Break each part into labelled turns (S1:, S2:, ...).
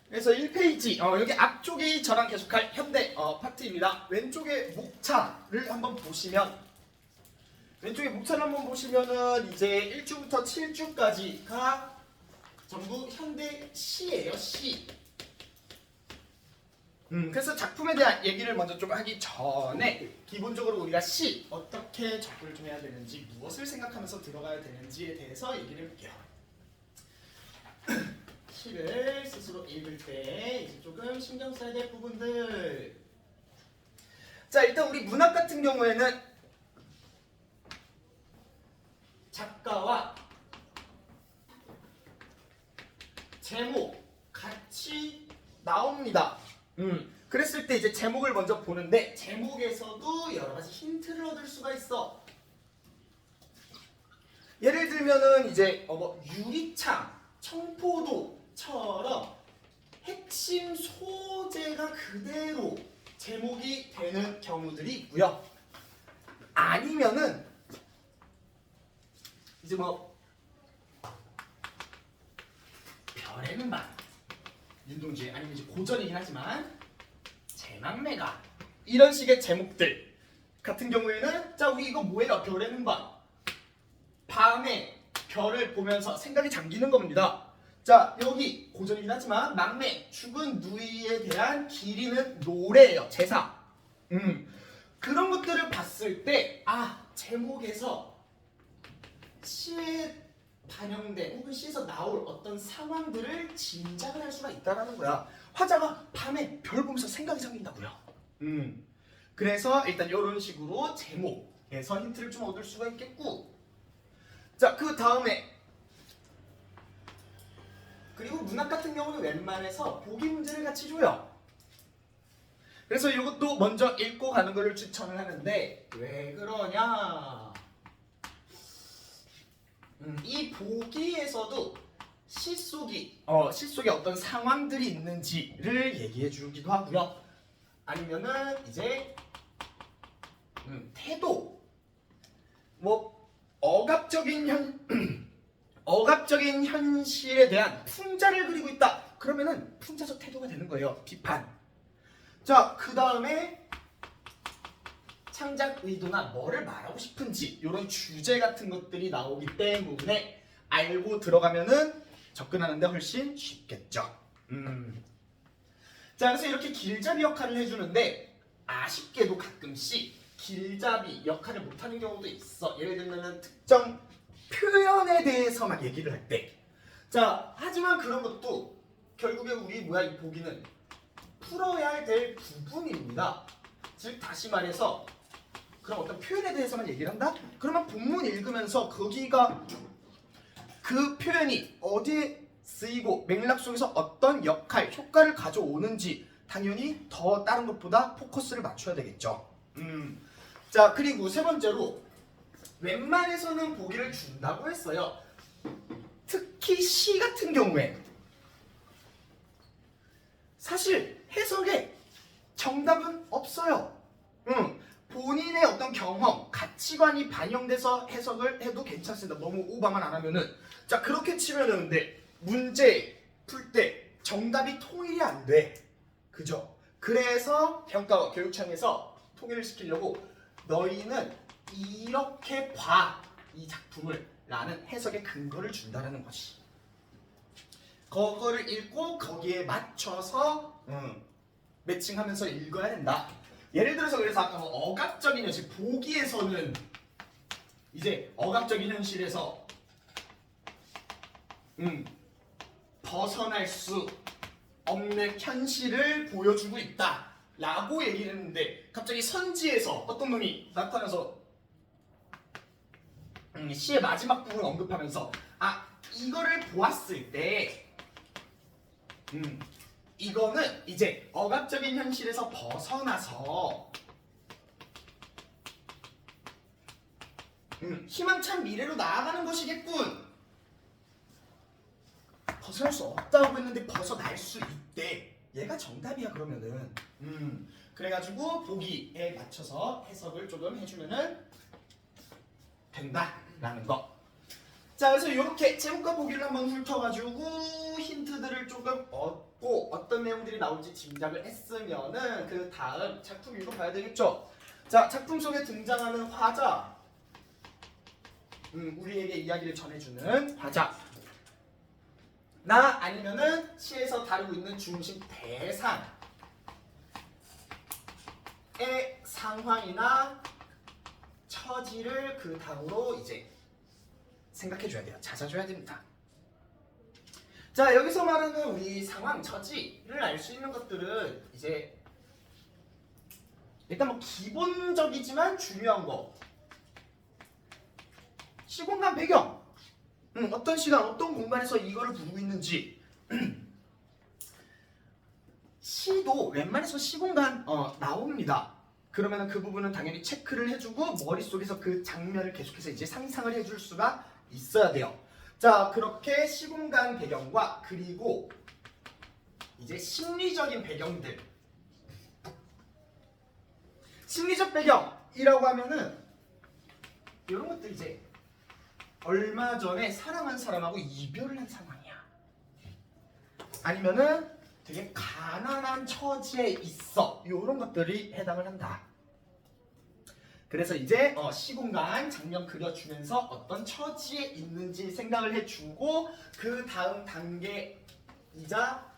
S1: 그래서 1페이지 여기 앞쪽이 저랑 계속할 현대 파트입니다. 왼쪽에 목차를 한번 보시면 은 이제 1주부터 7주까지가 전부 현대 시예요. 시. 그래서 작품에 대한 얘기를 먼저 좀 하기 전에 기본적으로 우리가 시 어떻게 접근을 좀 해야 되는지, 무엇을 생각하면서 들어가야 되는지에 대해서 얘기를 해볼게요. 시를 스스로 읽을 때 이제 조금 신경 써야 될 부분들. 자, 일단 우리 문학 같은 경우에는 작가와 제목 같이 나옵니다. 그랬을 때 이제 제목을 먼저 보는데 제목에서도 여러 가지 힌트를 얻을 수가 있어. 예를 들면은 이제 뭐 유리창, 청포도처럼 핵심 소재가 그대로 제목이 되는 경우들이 있고요. 아니면은 이제 뭐 별에는 밤, 윤동주의, 아니면 이제 고전이긴 하지만 제망매가, 이런 식의 제목들 같은 경우에는 자, 우리 이거 뭐예요? 별에는 밤. 밤에 별을 보면서 생각이 잠기는 겁니다. 자, 여기 고전이긴 하지만 막내, 죽은 누이에 대한 기리는 노래예요. 제사. 그런 것들을 봤을 때 제목에서 시에 반영된 혹은 시에서 나올 어떤 상황들을 짐작을 할 수가 있다는 거야. 화자가 밤에 별 보면서 생각이 잠긴다고요. 그래서 일단 이런 식으로 제목에서 힌트를 좀 얻을 수가 있겠고, 자, 그 다음에 그리고 문학 같은 경우는 웬만해서 보기 문제를 같이 줘요. 그래서 이것도 먼저 읽고 가는 것을 추천을 하는데, 왜 그러냐? 이 보기에서도 시 속에 어떤 상황들이 있는지를 얘기해 주기도 하고요. 아니면은 이제 태도, 뭐 억압적인 현실에 대한 풍자를 그리고 있다. 그러면은 풍자적 태도가 되는 거예요. 비판. 자, 그 다음에 창작 의도나 뭐를 말하고 싶은지 이런 주제 같은 것들이 나오기 때문에 알고 들어가면은 접근하는데 훨씬 쉽겠죠. 자, 그래서 이렇게 길잡이 역할을 해주는데 아쉽게도 가끔씩 길잡이 역할을 못하는 경우도 있어. 예를 들면은 특정 표현에 대해서만 얘기를 할 때. 자, 하지만 그런 것도 결국에 우리 이 보기는 풀어야 될 부분입니다. 즉 다시 말해서 그럼 어떤 표현에 대해서만 얘기를 한다? 그러면 본문 읽으면서 거기가 그 표현이 어디에 쓰이고 맥락 속에서 어떤 역할, 효과를 가져오는지 당연히 더 다른 것보다 포커스를 맞춰야 되겠죠. 자, 그리고 세 번째로 웬만해서는 보기를 준다고 했어요. 특히 시 같은 경우에 사실 해석에 정답은 없어요. 본인의 어떤 경험, 가치관이 반영돼서 해석을 해도 괜찮습니다. 너무 오버만 안 하면은. 자, 그렇게 치면은 근데 문제 풀 때 정답이 통일이 안 돼. 그죠? 그래서 평가와 교육청에서 통일을 시키려고 너희는 이렇게 봐, 이 작품을 라는 해석의 근거를 준다는 것이. 그거를 읽고 거기에 맞춰서 매칭하면서 읽어야 된다. 예를 들어서 그래서 아까 뭐 억압적인 현실, 보기에서는 이제 억압적인 현실에서 벗어날 수 없는 현실을 보여주고 있다 라고 얘기를 했는데, 갑자기 선지에서 어떤 놈이 나타나서 시의 마지막 부분을 언급하면서 이거를 보았을 때 이거는 이제 억압적인 현실에서 벗어나서 희망찬 미래로 나아가는 것이겠군. 벗어날 수 없다고 했는데 벗어날 수 있대. 얘가 정답이야. 그러면은 그래가지고 보기에 맞춰서 해석을 조금 해주면은 된다라는 거. 자, 그래서 이렇게 제목과 보기를 한번 훑어가지고 힌트들을 조금 얻고 내용들이 나올지 짐작을 했으면은 그 다음 작품 읽어봐야 되겠죠. 자, 작품 속에 등장하는 화자, 우리에게 이야기를 전해주는 화자, 나 아니면은 시에서 다루고 있는 중심 대상의 상황이나 처지를 그 다음으로 이제 생각해줘야 돼요. 찾아줘야 됩니다. 자, 여기서 말하는 우리 상황, 처지를 알 수 있는 것들은 이제 일단 뭐 기본적이지만 중요한 거, 시공간 배경, 어떤 시간, 어떤 공간에서 이거를 부르고 있는지. 시도 웬만해서 시공간 나옵니다. 그러면 그 부분은 당연히 체크를 해주고 머릿속에서 그 장면을 계속해서 이제 상상을 해줄 수가 있어야 돼요. 자, 그렇게 시공간 배경과 그리고 이제 심리적인 배경들, 심리적 배경이라고 하면은 이런 것들 이제 얼마 전에 사랑한 사람하고 이별을 한 상황이야. 아니면은 되게 가난한 처지에 있어. 이런 것들이 해당을 한다. 그래서 이제 시공간 장면 그려주면서 어떤 처지에 있는지 생각을 해주고 그 다음 단계이자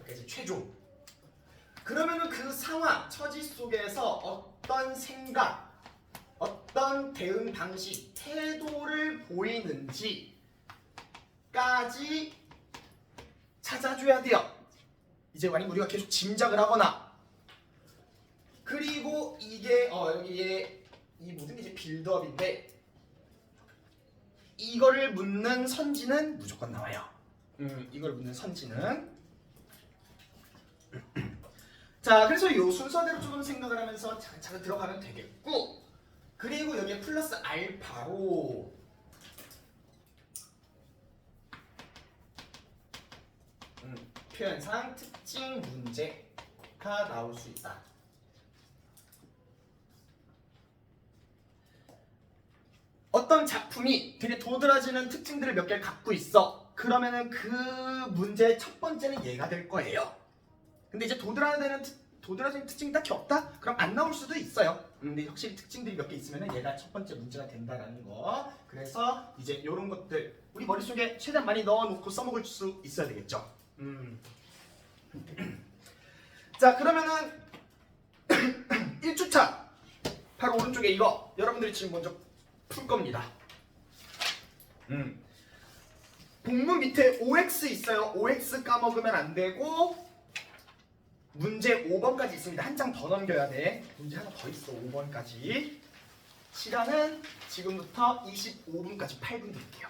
S1: 이제 최종. 그러면은 그 상황, 처지 속에서 어떤 생각, 어떤 대응 방식, 태도를 보이는지까지 찾아줘야 돼요. 이제 만약 우리가 계속 짐작을 하거나, 그리고 이게 여기에 이 모든 게 이제 빌드업인데 이거를 묻는 선지는 무조건 나와요. 이걸 묻는 선지는. 자, 그래서 이 순서대로 조금 생각을 하면서 차근차근 들어가면 되겠고, 그리고 여기에 플러스 알파로 표현상 특징 문제가 나올 수 있다. 어떤 작품이 되게 도드라지는 특징들을 몇 개를 갖고 있어. 그러면은 그 문제의 첫 번째는 얘가 될 거예요. 근데 이제 도드라지는 특징이 딱히 없다? 그럼 안 나올 수도 있어요. 근데 확실히 특징들이 몇 개 있으면은 얘가 첫 번째 문제가 된다라는 거. 그래서 이제 이런 것들 우리 머릿속에 최대한 많이 넣어놓고 써먹을 수 있어야 되겠죠. 자, 그러면은 1주차 바로 오른쪽에 이거 여러분들이 지금 먼저 풀 겁니다. 본문 밑에 OX 있어요. OX 까먹으면 안 되고 문제 5번까지 있습니다. 한 장 더 넘겨야 돼. 문제 하나 더 있어. 5번까지. 시간은 지금부터 25분까지 8분 드릴게요.